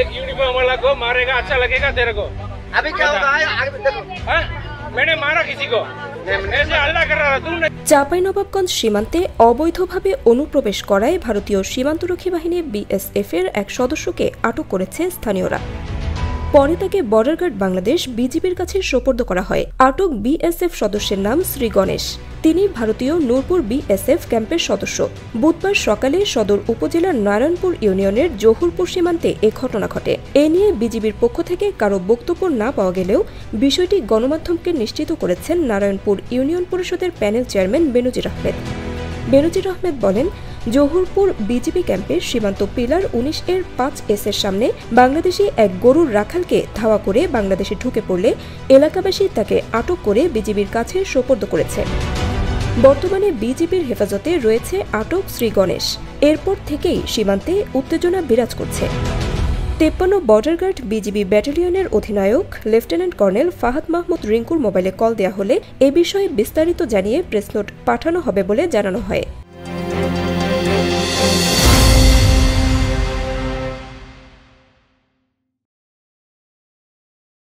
एक यूनिफॉर्म वाला को मारेगा अच्छा लगेगा तेरे को? अभी क्या होगा आगे देखो। हाँ? मैंने मारा किसी को? ऐसे हल्ला कर रहा था तुमने? চাঁপাইনবাবগঞ্জ সীমান্তে অবৈধভাবে অনুপ্রবেশ করায় ভারতীয় সীমান্তরক্ষী বাহিনী বিএসএফ এর এক সদস্যকে আটক করেছে স্থানীয়রা। পরে তাকে বর্ডার গার্ড বাংলাদেশ বিজিবির কাছে সোপর্দ করা হয়। আটক বিএসএফ সদস্যের নাম শ্রী গণেশ। তিনি ভারতীয় নূরপুর বিএসএফ ক্যাম্পের সদস্য। বুধবার সকালে সদর উপজেলার নারায়ণপুর ইউনিয়নের জহুরপুর সীমান্তে এ ঘটনা ঘটে। এ নিয়ে বিজিবির পক্ষ থেকে কারো বক্তব্য না পাওয়া গেলেও বিষয়টি গণমাধ্যমকে নিশ্চিত করেছেন নারায়ণপুর ইউনিয়ন পরিষদের প্যানেল চেয়ারম্যান বেনজির আহমেদ। বেনজির আহমেদ বলেন, জহুরপুর বিজিবি ক্যাম্পের সীমান্ত পিলার 19 এর 5S এর সামনে বাংলাদেশি এক গরুর রাখালকে ধাওয়া করে বাংলাদেশে ঢুকে পড়লে এলাকাবাসী তাকে আটক করে বিজিবির কাছে সোপর্দ করেছে। বর্তমানে বিজিবির হেফাজতে রয়েছে আটক শ্রী গণেশ। এরপর থেকেই সীমান্তে উত্তেজনা বিরাজ করছে। 53 বর্ডার গার্ড বিজিবি ব্যাটালিয়নের অধিনায়ক লেফটেন্যান্ট কর্নেল ফাহাদ মাহমুদ রিঙ্কুর মোবাইলে কল দেওয়া হলে এ বিষয়ে বিস্তারিত জানিয়ে প্রেসনোট পাঠানো হবে বলে জানানো হয়।